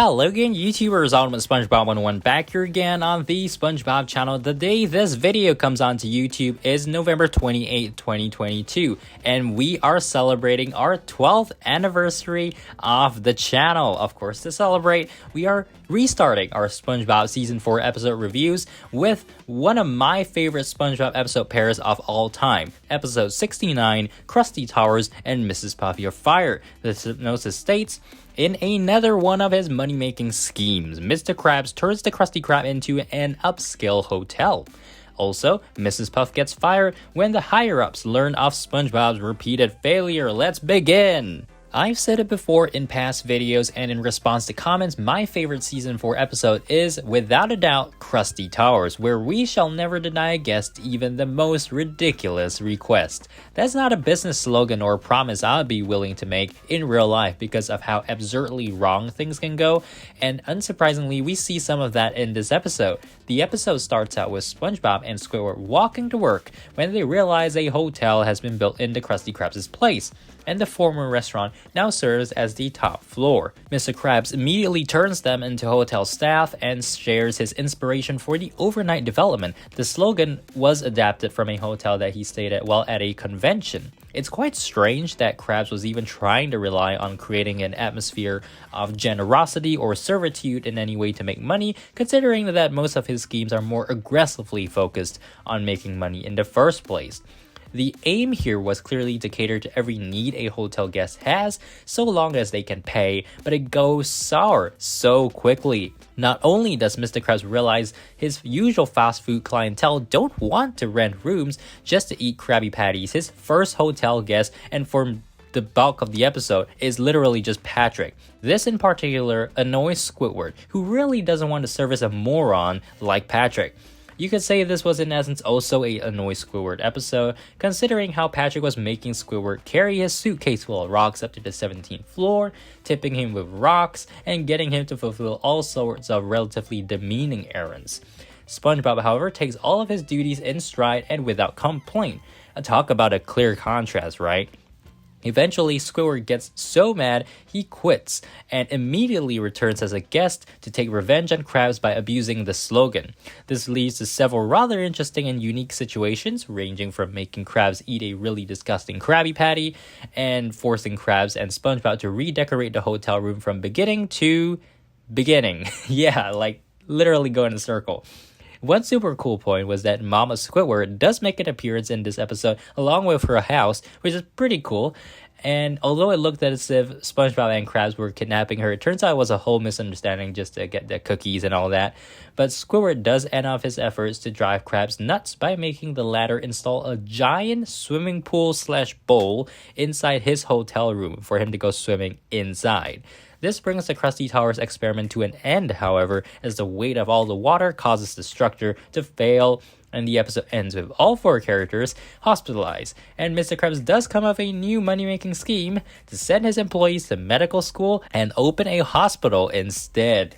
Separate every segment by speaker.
Speaker 1: Hello again, YouTubers, Ultimate SpongeBob 101 back here again on the SpongeBob channel. The day this video comes onto YouTube is November 28, 2022, and we are celebrating our 12th anniversary of the channel. Of course, to celebrate, we are restarting our SpongeBob Season 4 episode reviews with one of my favorite SpongeBob episode pairs of all time, Episode 69, Krusty Towers and Mrs. Puffy are Fired. The synopsis states, in another one of his money-making schemes, Mr. Krabs turns the Krusty Krab into an upscale hotel. Also, Mrs. Puff gets fired when the higher-ups learn of SpongeBob's repeated failure. Let's begin! I've said it before in past videos and in response to comments, my favorite Season 4 episode is, without a doubt, Krusty Towers, where we shall never deny a guest even the most ridiculous request. That's not a business slogan or promise I'd be willing to make in real life because of how absurdly wrong things can go, and unsurprisingly, we see some of that in this episode. The episode starts out with SpongeBob and Squidward walking to work when they realize a hotel has been built into Krusty Krabs' place, and the former restaurant now serves as the top floor. Mr. Krabs immediately turns them into hotel staff and shares his inspiration for the overnight development. The slogan was adapted from a hotel that he stayed at while at a convention. It's quite strange that Krabs was even trying to rely on creating an atmosphere of generosity or servitude in any way to make money, considering that most of his schemes are more aggressively focused on making money in the first place. The aim here was clearly to cater to every need a hotel guest has, so long as they can pay, but it goes sour so quickly. Not only does Mr. Krabs realize his usual fast food clientele don't want to rent rooms just to eat Krabby Patties, his first hotel guest, and for the bulk of the episode, is literally just Patrick. This in particular annoys Squidward, who really doesn't want to service a moron like Patrick. You could say this was in essence also a annoy Squidward episode, considering how Patrick was making Squidward carry his suitcase full of rocks up to the 17th floor, tipping him with rocks, and getting him to fulfill all sorts of relatively demeaning errands. SpongeBob, however, takes all of his duties in stride and without complaint. Talk about a clear contrast, right? Eventually, Squidward gets so mad he quits and immediately returns as a guest to take revenge on Krabs by abusing the slogan. This leads to several rather interesting and unique situations, ranging from making Krabs eat a really disgusting Krabby Patty and forcing Krabs and SpongeBob to redecorate the hotel room from beginning to beginning. Yeah, like literally go in a circle. One super cool point was that Mama Squidward does make an appearance in this episode along with her house, which is pretty cool. And although it looked as if SpongeBob and Krabs were kidnapping her, it turns out it was a whole misunderstanding just to get the cookies and all that. But Squidward does end off his efforts to drive Krabs nuts by making the latter install a giant swimming pool / bowl inside his hotel room for him to go swimming inside. This brings the Krusty Towers experiment to an end, however, as the weight of all the water causes the structure to fail, and the episode ends with all four characters hospitalized, and Mr. Krabs does come up with a new money-making scheme to send his employees to medical school and open a hospital instead.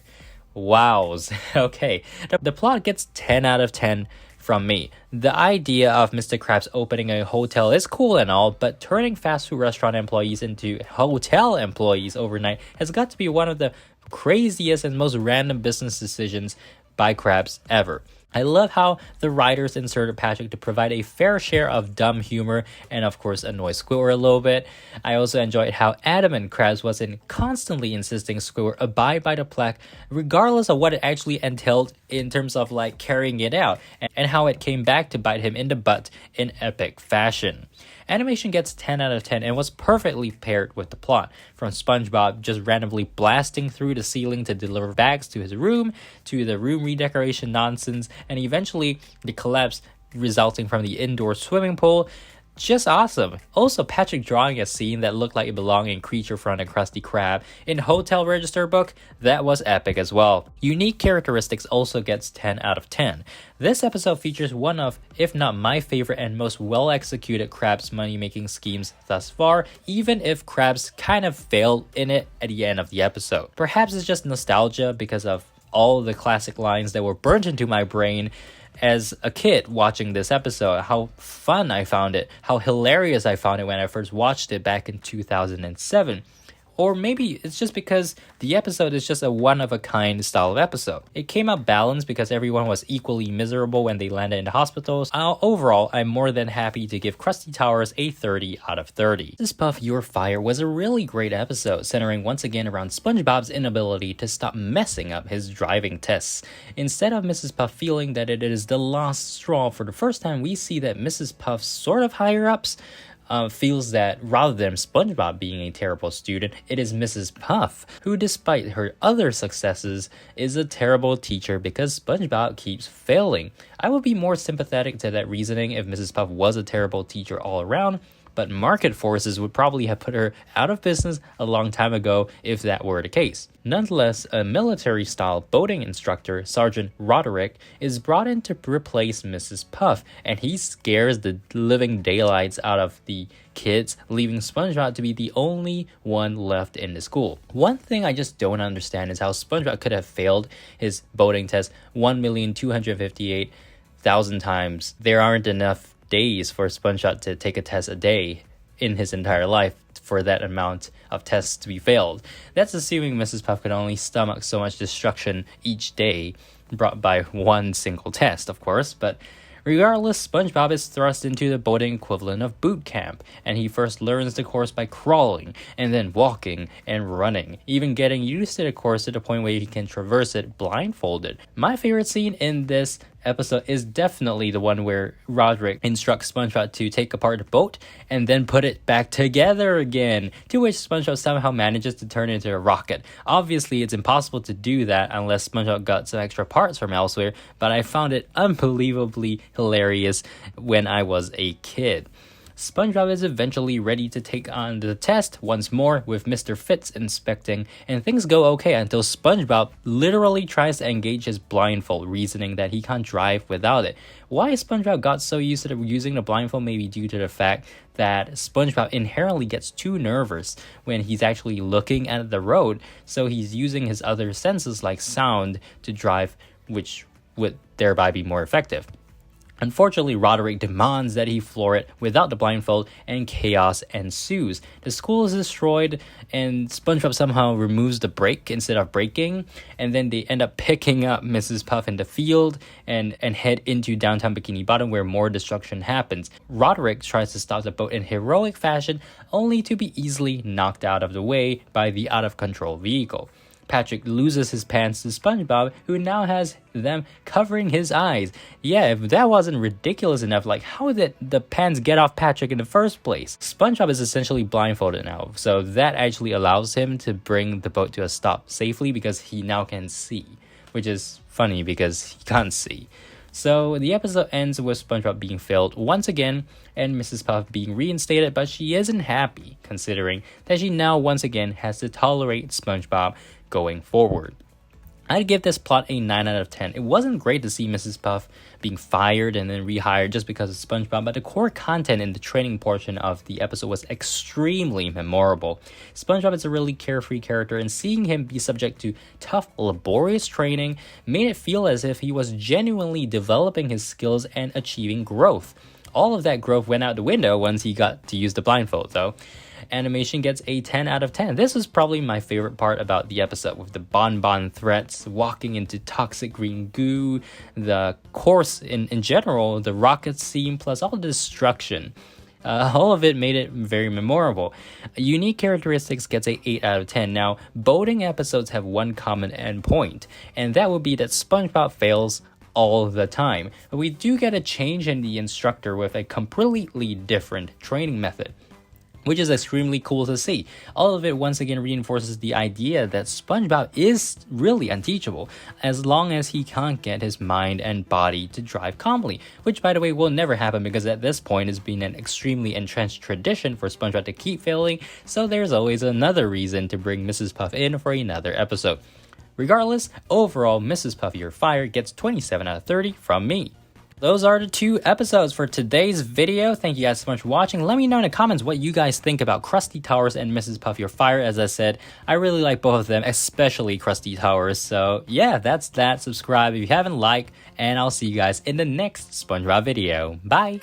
Speaker 1: Wows. Okay, the plot gets 10 out of 10 from me. The idea of Mr. Krabs opening a hotel is cool and all, but turning fast food restaurant employees into hotel employees overnight has got to be one of the craziest and most random business decisions by Krabs ever. I love how the writers inserted Patrick to provide a fair share of dumb humor and of course annoy Squidward a little bit. I also enjoyed how adamant Krabs was in constantly insisting Squidward abide by the plaque regardless of what it actually entailed in terms of like carrying it out, and how it came back to bite him in the butt in epic fashion. Animation gets 10 out of 10 and was perfectly paired with the plot, from SpongeBob just randomly blasting through the ceiling to deliver bags to his room, to the room redecoration nonsense, and eventually the collapse resulting from the indoor swimming pool. Just awesome. Also, Patrick drawing a scene that looked like it belonged in Creature from a Krusty Krab in Hotel Register book, that was epic as well. Unique characteristics also gets 10 out of 10. This episode features one of, if not my favorite and most well-executed Krabs money-making schemes thus far, even if Krabs kind of failed in it at the end of the episode. Perhaps it's just nostalgia because of all the classic lines that were burnt into my brain as a kid watching this episode, how fun I found it, how hilarious I found it when I first watched it back in 2007. Or maybe it's just because the episode is just a one-of-a-kind style of episode. It came out balanced because everyone was equally miserable when they landed in the hospitals. Overall, I'm more than happy to give Krusty Towers a 30 out of 30. Mrs. Puff You're Fired was a really great episode, centering once again around SpongeBob's inability to stop messing up his driving tests. Instead of Mrs. Puff feeling that it is the last straw, for the first time we see that Mrs. Puff's sort of higher-ups feels that rather than SpongeBob being a terrible student, it is Mrs. Puff, who despite her other successes, is a terrible teacher because SpongeBob keeps failing. I would be more sympathetic to that reasoning if Mrs. Puff was a terrible teacher all around, but market forces would probably have put her out of business a long time ago if that were the case. Nonetheless, a military-style boating instructor, Sergeant Roderick, is brought in to replace Mrs. Puff, and he scares the living daylights out of the kids, leaving SpongeBob to be the only one left in the school. One thing I just don't understand is how SpongeBob could have failed his boating test 1,258,000 times. There aren't enough days for SpongeBob to take a test a day in his entire life for that amount of tests to be failed. That's assuming Mrs. Puff could only stomach so much destruction each day brought by one single test, of course, but regardless, SpongeBob is thrust into the boating equivalent of boot camp, and he first learns the course by crawling, and then walking and running, even getting used to the course to the point where he can traverse it blindfolded. My favorite scene in this episode is definitely the one where Roderick instructs SpongeBob to take apart the boat and then put it back together again, to which SpongeBob somehow manages to turn it into a rocket. Obviously, it's impossible to do that unless SpongeBob got some extra parts from elsewhere, but I found it unbelievably hilarious when I was a kid. SpongeBob is eventually ready to take on the test once more with Mr. Fitz inspecting, and things go okay until SpongeBob literally tries to engage his blindfold, reasoning that he can't drive without it. Why SpongeBob got so used to using the blindfold may be due to the fact that SpongeBob inherently gets too nervous when he's actually looking at the road, so he's using his other senses like sound to drive, which would thereby be more effective. Unfortunately, Roderick demands that he floor it without the blindfold, and chaos ensues. The school is destroyed, and SpongeBob somehow removes the brake instead of braking, and then they end up picking up Mrs. Puff in the field and head into downtown Bikini Bottom, where more destruction happens. Roderick tries to stop the boat in heroic fashion, only to be easily knocked out of the way by the out-of-control vehicle. Patrick loses his pants to SpongeBob, who now has them covering his eyes. Yeah, if that wasn't ridiculous enough, like how did the pants get off Patrick in the first place? SpongeBob is essentially blindfolded now, so that actually allows him to bring the boat to a stop safely because he now can see, which is funny because he can't see. So the episode ends with SpongeBob being failed once again and Mrs. Puff being reinstated, but she isn't happy considering that she now once again has to tolerate SpongeBob going forward. I'd give this plot a 9 out of 10. It wasn't great to see Mrs. Puff being fired and then rehired just because of SpongeBob, but the core content in the training portion of the episode was extremely memorable. SpongeBob is a really carefree character, and seeing him be subject to tough, laborious training made it feel as if he was genuinely developing his skills and achieving growth. All of that growth went out the window once he got to use the blindfold, though. Animation gets a 10 out of 10. This was probably my favorite part about the episode, with the bonbon threats, walking into toxic green goo, the course in general, the rocket scene, plus all the destruction. All of it made it very memorable. Unique characteristics gets a 8 out of 10. Now, boating episodes have one common endpoint, and that would be that SpongeBob fails all the time. But we do get a change in the instructor with a completely different training method, which is extremely cool to see. All of it once again reinforces the idea that SpongeBob is really unteachable as long as he can't get his mind and body to drive calmly, which by the way will never happen because at this point it's been an extremely entrenched tradition for SpongeBob to keep failing, so there's always another reason to bring Mrs. Puff in for another episode. Regardless, overall, Mrs. Puff You're Fired gets 27 out of 30 from me. Those are the 2 episodes for today's video. Thank you guys so much for watching. Let me know in the comments what you guys think about Krusty Towers and Mrs. Puff You're Fired. As I said, I really like both of them, especially Krusty Towers. So yeah, that's that. Subscribe if you haven't liked, and I'll see you guys in the next SpongeBob video. Bye!